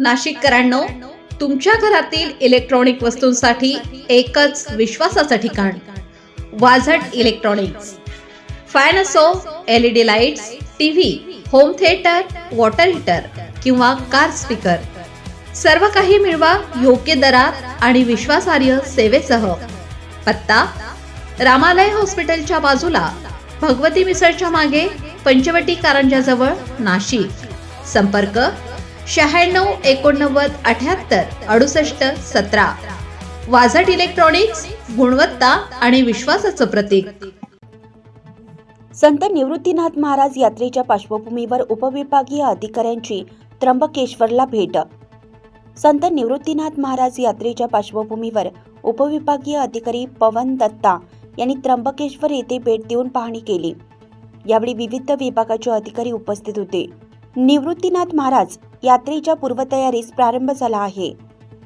नाशिककरांनो, तुमच्या घरातील इलेक्ट्रॉनिक वस्तूंसाठी एकच विश्वासाचं ठिकाण, वाझट इलेक्ट्रॉनिक्स. फॅन असो, LED lights, TV, home theatre, water heater किंवा कार स्पीकर, सर्व काही मिळवा योग्य दरात आणि विश्वासार्ह सेवेसह. पत्ता: रामालय हॉस्पिटलच्या बाजूला, भगवती मिसळच्या मागे, पंचवटी कारंजाजवळ, नाशिक. संपर्क: 96 89 78 68 17. वाझट इलेक्ट्रॉनिक्स, गुणवत्ता आणि विश्वासाचं प्रतीक. संत निवृत्तीनाथ महाराज यात्रेच्या पार्श्वभूमीवर उपविभागीय अधिकाऱ्यांची त्र्यंबकेश्वरला भेट. संत निवृत्तीनाथ महाराज यात्रेच्या पार्श्वभूमीवर उपविभागीय अधिकारी पवन दत्ता यांनी त्र्यंबकेश्वर येथे भेट देऊन पाहणी केली. यावेळी विविध विभागाचे अधिकारी उपस्थित होते. निवृत्तीनाथ महाराज यात्रेच्या पूर्वतयारीस प्रारंभ झाला आहे.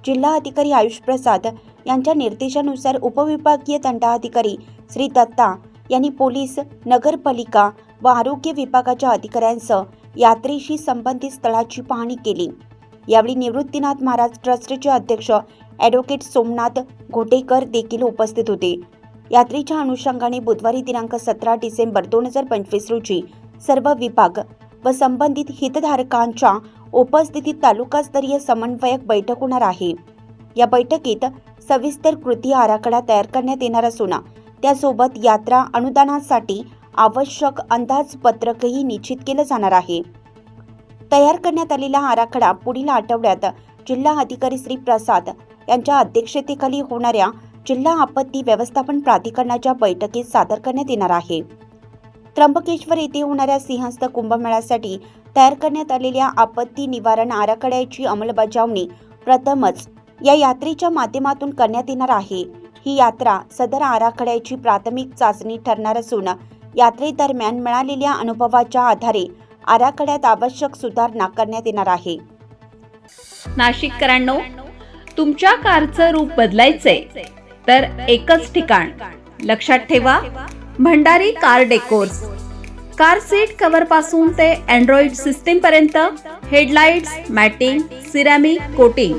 जिल्हा अधिकारी आयुष प्रसाद यांच्या निर्देशानुसार उपविभागीय दंडाधिकारी श्री दत्ता यांनी पोलीस, नगरपालिका व आरोग्य विभागाच्या अधिकाऱ्यांसह यात्रेशी संबंधित स्थळाची पाहणी केली. यावेळी निवृत्तीनाथ महाराज ट्रस्टचे अध्यक्ष ॲडव्होकेट सोमनाथ घोटेकर देखील उपस्थित होते. यात्रेच्या अनुषंगाने बुधवारी दिनांक 17 डिसेंबर 2025 रोजी सर्व विभाग व संबंधित हितधारकांच्या उपस्थितीत तालुकास्तरीय समन्वयक बैठक होणार आहे. या बैठकीत सविस्तर कृती आराखडा तयार करण्यात येणार असून त्यासोबत यात्रा अनुदानासाठी आवश्यक अंदाजपत्रकही निश्चित केलं जाणार आहे. तयार करण्यात आलेला आराखडा पुढील आठवड्यात जिल्हा अधिकारी श्री प्रसाद यांच्या अध्यक्षतेखाली होणाऱ्या जिल्हा आपत्ती व्यवस्थापन प्राधिकरणाच्या बैठकीत सादर करण्यात येणार आहे. त्र्यंबकेश्वर येथे होणाऱ्या सिंहस्थ कुंभमेळ्यासाठी तयार करण्यात आलेल्या आपत्ती निवारण आराखड्याची अंमलबजावणी प्रथमच या यात्रेच्या माध्यमातून करण्यात येणार आहे. ही यात्रा सदर आराखड्याची प्राथमिक चाचणी ठरणार असून यात्रेदरम्यान मिळालेल्या अनुभवाच्या आधारे आराखड्यात आवश्यक सुधारणा करण्यात येणार आहे. नाशिककरांनो, तुमच्या कारचं रूप बदलायचंय तर एकच ठिकाण. लक्षात ठेवा, Bhandari car decors. Car seat cover पासून ते अँड्रॉइड सिस्टीम पर्यंत, headlights, matting, ceramic coating,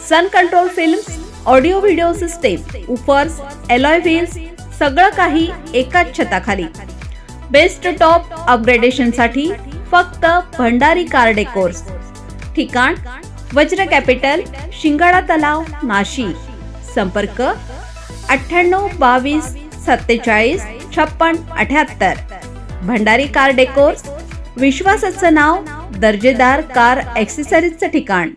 sun control films, audio video system, woofers, alloy wheels, सगळं काही एकाच छताखाली. बेस्ट टॉप अपग्रेडेशनसाठी फक्त भंडारी कार डेकोर्स. ठिकाण: वज्र कॅपिटल, शिंगाडा तलाव, नाशिक. संपर्क: 98 22 47 56 78. भंडारी कार डेकोर्स, विश्वासाचं नाव, दर्जेदार कार ॲक्सेसरीजचं ठिकाण.